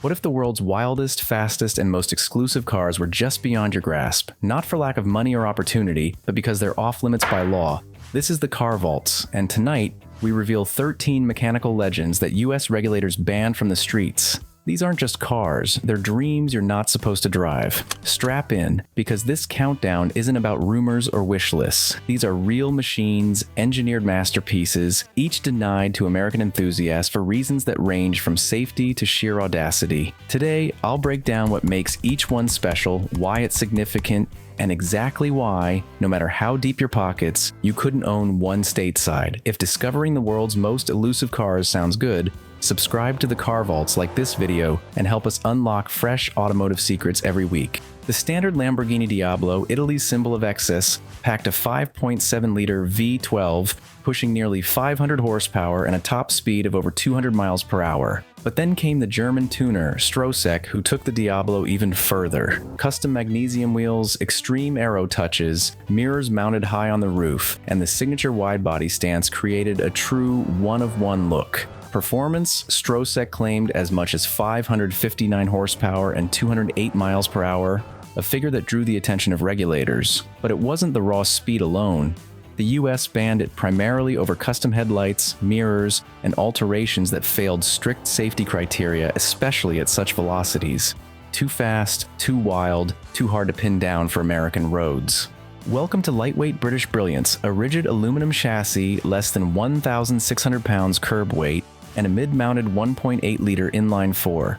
What if the world's wildest, fastest, and most exclusive cars were just beyond your grasp? Not for lack of money or opportunity, but because they're off-limits by law. This is the Car Vaults, and tonight, we reveal 13 mechanical legends that US regulators banned from the streets. These aren't just cars, they're dreams you're not supposed to drive. Strap in, because this countdown isn't about rumors or wish lists. These are real machines, engineered masterpieces, each denied to American enthusiasts for reasons that range from safety to sheer audacity. Today, I'll break down what makes each one special, why it's significant, and exactly why, no matter how deep your pockets, you couldn't own one stateside. If discovering the world's most elusive cars sounds good, subscribe to the Car Vaults like this video and help us unlock fresh automotive secrets every week. The standard Lamborghini Diablo, Italy's symbol of excess, packed a 5.7-liter V12, pushing nearly 500 horsepower and a top speed of over 200 miles per hour. But then came the German tuner, Strosek, who took the Diablo even further. Custom magnesium wheels, extreme aero touches, mirrors mounted high on the roof, and the signature wide-body stance created a true one-of-one look. Performance, Strosek claimed as much as 559 horsepower and 208 miles per hour, a figure that drew the attention of regulators. But it wasn't the raw speed alone. The US banned it primarily over custom headlights, mirrors, and alterations that failed strict safety criteria, especially at such velocities. Too fast, too wild, too hard to pin down for American roads. Welcome to lightweight British brilliance, a rigid aluminum chassis, less than 1,600 pounds curb weight, and a mid-mounted 1.8-liter inline-4.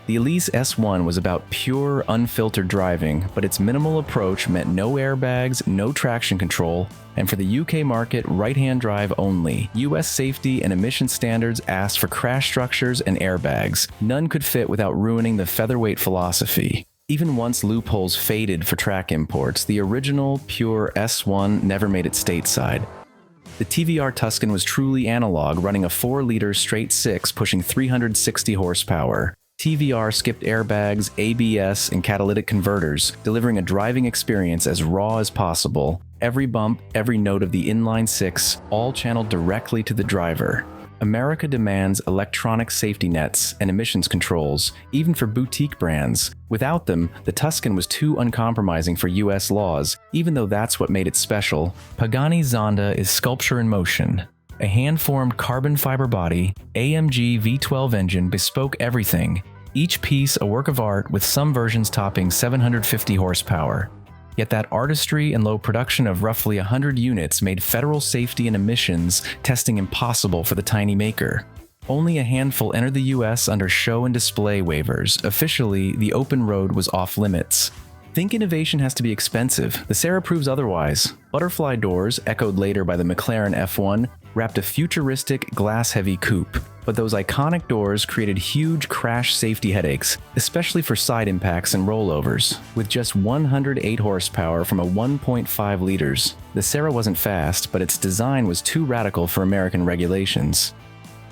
The Elise S1 was about pure, unfiltered driving, but its minimal approach meant no airbags, no traction control, and for the UK market, right-hand drive only. US safety and emission standards asked for crash structures and airbags. None could fit without ruining the featherweight philosophy. Even once loopholes faded for track imports, the original, pure S1 never made it stateside. The TVR Tuscan was truly analog, running a 4-liter straight 6 pushing 360 horsepower. TVR skipped airbags, ABS, and catalytic converters, delivering a driving experience as raw as possible. Every bump, every note of the inline 6, all channeled directly to the driver. America demands electronic safety nets and emissions controls, even for boutique brands. Without them, the Tuscan was too uncompromising for US laws, even though that's what made it special. Pagani Zonda is sculpture in motion. A hand-formed carbon fiber body, AMG V12 engine bespoke everything, each piece a work of art with some versions topping 750 horsepower. Yet that artistry and low production of roughly 100 units made federal safety and emissions testing impossible for the tiny maker. Only a handful entered the US under show and display waivers. Officially, the open road was off limits. Think innovation has to be expensive. The Sera proves otherwise. Butterfly doors, echoed later by the McLaren F1, wrapped a futuristic, glass-heavy coupe. But those iconic doors created huge crash safety headaches, especially for side impacts and rollovers. With just 108 horsepower from a 1.5 liters, the Sera wasn't fast, but its design was too radical for American regulations.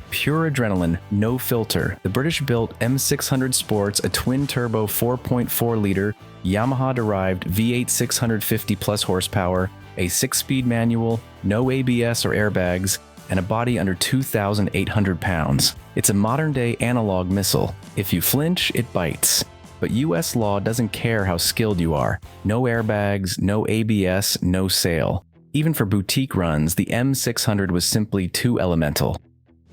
Pure adrenaline, no filter, the British-built M600 sports a twin-turbo 4.4-liter Yamaha-derived V8 650 plus horsepower, a 6-speed manual, no ABS or airbags, and a body under 2,800 pounds. It's a modern-day analog missile. If you flinch, it bites. But US law doesn't care how skilled you are. No airbags, no ABS, no sail. Even for boutique runs, the M600 was simply too elemental.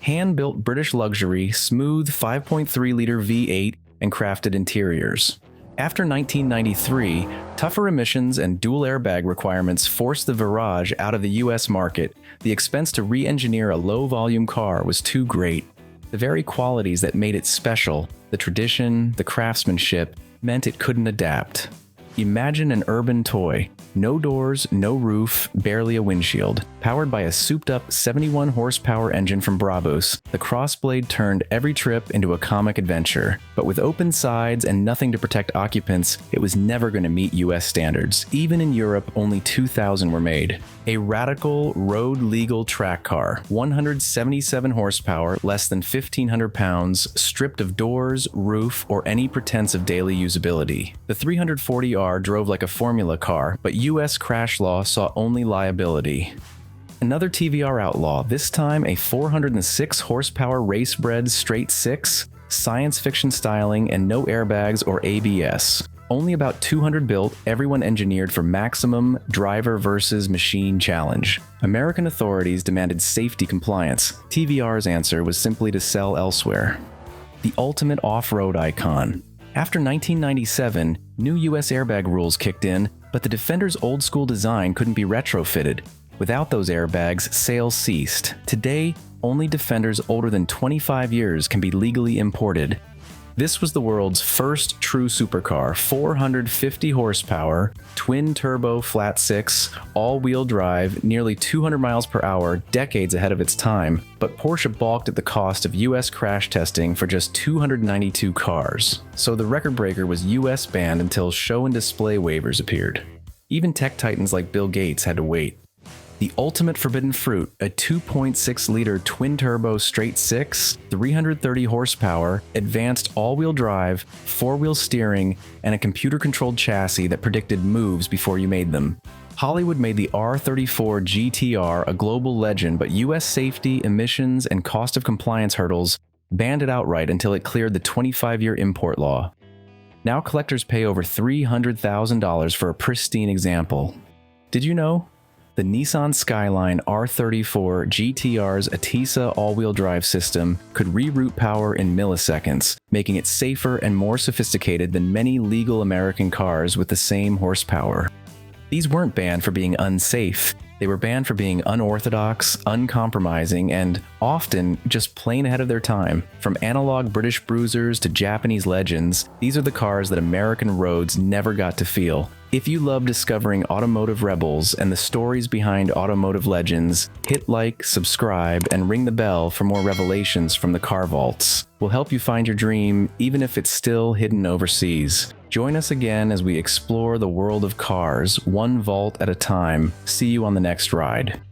Hand-built British luxury, smooth 5.3-liter V8, and crafted interiors. After 1993, tougher emissions and dual airbag requirements forced the Virage out of the US market. The expense to re-engineer a low-volume car was too great. The very qualities that made it special, the tradition, the craftsmanship, meant it couldn't adapt. Imagine an urban toy. No doors, no roof, barely a windshield. Powered by a souped-up 71 horsepower engine from Brabus, the Crossblade turned every trip into a comic adventure. But with open sides and nothing to protect occupants, it was never going to meet US standards. Even in Europe, only 2,000 were made. A radical, road-legal track car, 177 horsepower, less than 1,500 pounds, stripped of doors, roof, or any pretense of daily usability. The 340R drove like a formula car, but US crash law saw only liability. Another TVR outlaw, this time a 406 horsepower race-bred straight 6, science fiction styling, and no airbags or ABS. Only about 200 built, everyone engineered for maximum driver versus machine challenge. American authorities demanded safety compliance. TVR's answer was simply to sell elsewhere. The ultimate off-road icon. After 1997, new US airbag rules kicked in, but the Defender's old-school design couldn't be retrofitted. Without those airbags, sales ceased. Today, only Defenders older than 25 years can be legally imported. This was the world's first true supercar, 450 horsepower, twin-turbo flat-six, all-wheel drive, nearly 200 miles per hour, decades ahead of its time, but Porsche balked at the cost of US crash testing for just 292 cars. So the record breaker was US banned until show and display waivers appeared. Even tech titans like Bill Gates had to wait. The ultimate forbidden fruit, a 2.6-liter twin-turbo straight-six, 330 horsepower, advanced all-wheel drive, four-wheel steering, and a computer-controlled chassis that predicted moves before you made them. Hollywood made the R34 GTR a global legend, but US safety, emissions, and cost of compliance hurdles banned it outright until it cleared the 25-year import law. Now collectors pay over $300,000 for a pristine example. Did you know? The Nissan Skyline R34 GTR's ATISA all-wheel drive system could reroute power in milliseconds, making it safer and more sophisticated than many legal American cars with the same horsepower. These weren't banned for being unsafe. They were banned for being unorthodox, uncompromising, and often just plain ahead of their time. From analog British bruisers to Japanese legends, these are the cars that American roads never got to feel. If you love discovering automotive rebels and the stories behind automotive legends, hit like, subscribe, and ring the bell for more revelations from the car vaults. We'll help you find your dream, even if it's still hidden overseas. Join us again as we explore the world of cars, one vault at a time. See you on the next ride.